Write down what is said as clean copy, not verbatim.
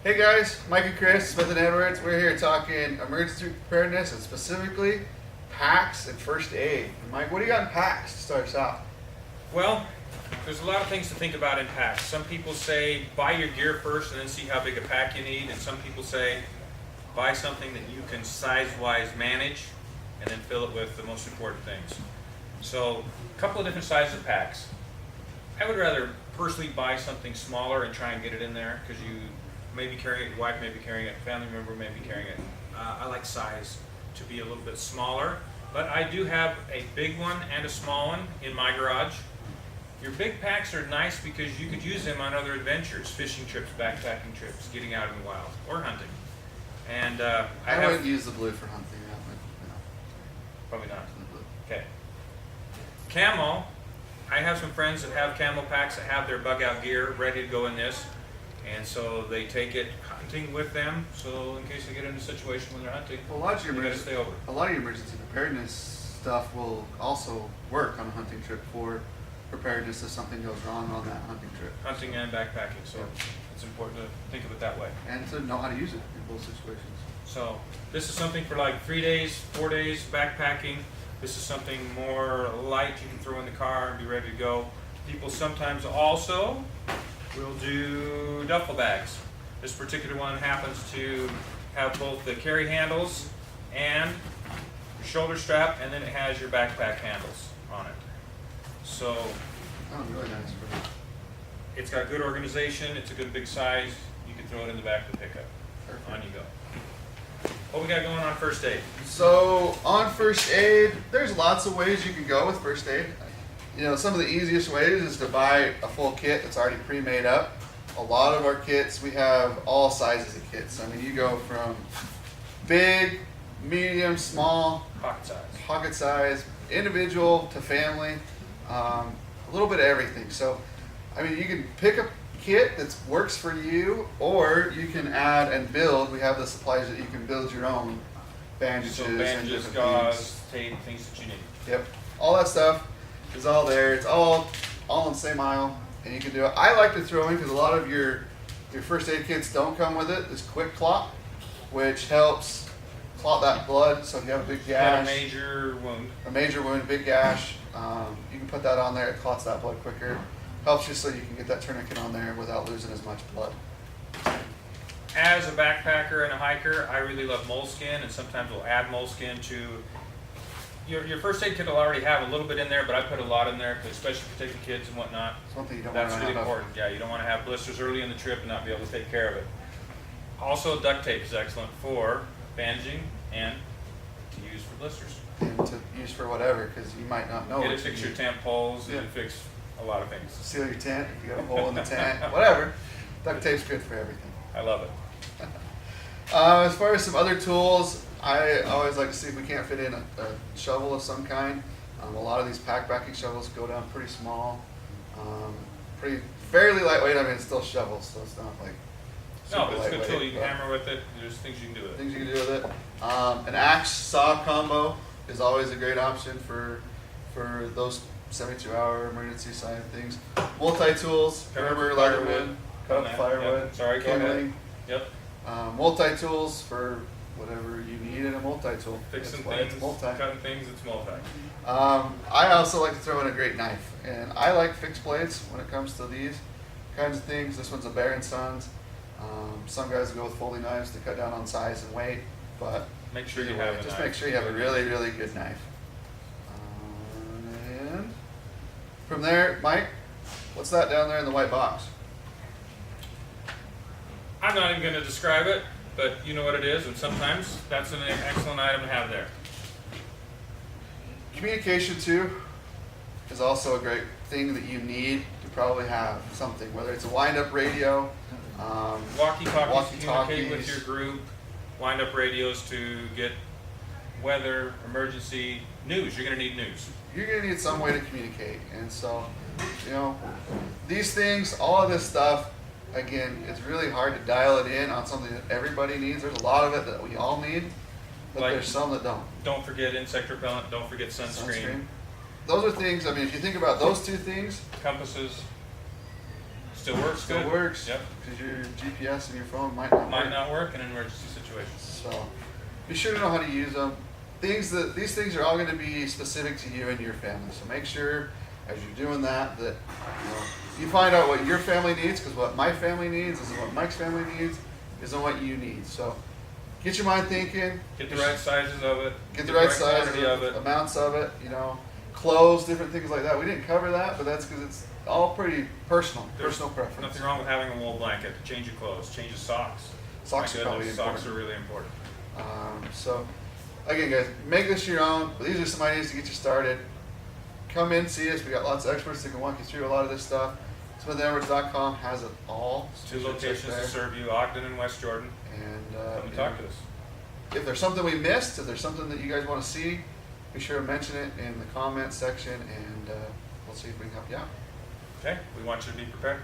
Hey guys, Mike and Chris, Smith and Edwards. We're here talking emergency preparedness and specifically packs and first aid. And Mike, what do you got in packs to start us off? Well, there's a lot of things to think about in packs. Some people say buy your gear first and then see how big a pack you need, and some people say buy something that you can size-wise manage and then fill it with the most important things. So, a couple of different sizes of packs. I would rather personally buy something smaller and try and get it in there because you may be carrying it, your wife may be carrying it, a family member may be carrying it. I like size to be a little bit smaller, but I do have a big one and a small one in my garage. Your big packs are nice because you could use them on other adventures, fishing trips, backpacking trips, getting out in the wild, or hunting. And I wouldn't use the blue for hunting. Probably not. Okay. Camo, I have some friends that have camo packs that have their bug out gear ready to go in this. And so they take it hunting with them, so in case they get in a situation when they're hunting, well, a lot of your gotta stay over. A lot of your emergency preparedness stuff will also work on a hunting trip for preparedness if something goes wrong on that hunting trip. Hunting and backpacking, so it's important to think of it that way. And to know how to use it in both situations. So this is something for like 3 days, 4 days backpacking. This is something more light you can throw in the car and be ready to go. People sometimes also will do duffel bags. This particular one happens to have both the carry handles and your shoulder strap, and then it has your backpack handles on it. So Oh, really nice. it's got good organization, it's a good big size, you can throw it in the back of the pickup. Perfect. On you go. What we got going on first aid? So on first aid, there's lots of ways you can go with first aid. You know, some of the easiest ways is to buy a full kit that's already pre-made up. A lot of our kits, we have all sizes of kits. I mean, you go from big, medium, small, pocket size, individual to family, a little bit of everything. So, I mean, you can pick a kit that works for you, or you can add and build. We have the supplies that you can build your own bandages, So and bandages, different gauze, things. tape, things that you need. Yep, all that stuff is all there. It's all in the same aisle, and you can do it. I like to throw in, because a lot of your first aid kits don't come with it, this quick clot, which helps clot that blood. So if you have a big gash, And a major wound, big gash, you can put that on there. It clots that blood quicker. Helps you so you can get that tourniquet on there without losing as much blood. As a backpacker and a hiker, I really love moleskin, and sometimes we'll add moleskin to your first aid kit. Will already have a little bit in there, but I put a lot in there, especially for taking kids and whatnot. It's one thing you don't That's want to really have. important. Yeah, you don't want to have blisters early in the trip and not be able to take care of it. Also, duct tape is excellent for bandaging and to use for blisters. And to use for whatever, because you might not know. It'll what fix you your need. tent poles, Yeah. it'll fix a lot of things. Seal your tent if you got a hole in the tent, whatever. Duct tape's good for everything. I love it. As far as some other tools, I always like to see if we can't fit in a shovel of some kind. A lot of these backpacking shovels go down pretty small, fairly lightweight. I mean, it's still shovels, so it's not like No, but it's a lightweight, good tool. You can but hammer with it. There's things you can do with it. things you can do with it. An axe saw combo is always a great option for those 72-hour emergency side of things. Multi-tools, Cut up remember firewood. firewood, cut up Yep. firewood, Sorry, go ahead. kindling. Yep. Multi-tools for whatever you need in a multi-tool. Fixing That's why things, it's multi. cutting things, it's multi. I also like to throw in a great knife, and I like fixed blades when it comes to these kinds of things. This one's a Bear & Sons. Some guys will go with folding knives to cut down on size and weight, but Make sure you either have way, a just knife. make sure you have a really, really good knife. And from there, Mike, what's that down there in the white box? I'm not even going to describe it, but you know what it is, and sometimes that's an excellent item to have there. Communication too is also a great thing that you need to probably have something, whether it's a wind-up radio, Walkie-talkies to communicate walkie-talkies. with your group, wind-up radios to get weather, emergency, news. You're going to need news. You're going to need some way to communicate. And so, you know, these things, all of this stuff, again, it's really hard to dial it in on something that everybody needs. There's a lot of it that we all need, but Like- there's some that don't. Don't forget insect repellent. Don't forget sunscreen. Those are things, I mean, if you think about those two things, Compasses. Still works Still good. works. Yep. Because your GPS and your phone might not Might work. not work in an emergency situation. So be sure to know how to use them. These things are all going to be specific to you and your family. So make sure as you're doing that you find out what your family needs, because what my family needs is what Mike's family needs isn't what you need. So get your mind thinking. Get the right sizes of it. Get the right size quantity of it. amounts of it. Clothes, different things like that. We didn't cover that, but that's because it's all pretty personal preference. Nothing wrong with having a wool blanket. Change your clothes. Change your socks. Socks My are probably goodness, important. Socks are really important. So, again, guys, make this your own. But these are some ideas to get you started. Come in, see us. We got lots of experts that can walk you through a lot of this stuff. SmithEdwards.com has it all. Two So check locations there. to serve you: Ogden and West Jordan. And Come and talk to us. if there's something we missed, if there's something that you guys want to see, be sure to mention it in the comments section, and we'll see if we can help you out. Okay, we want you to be prepared.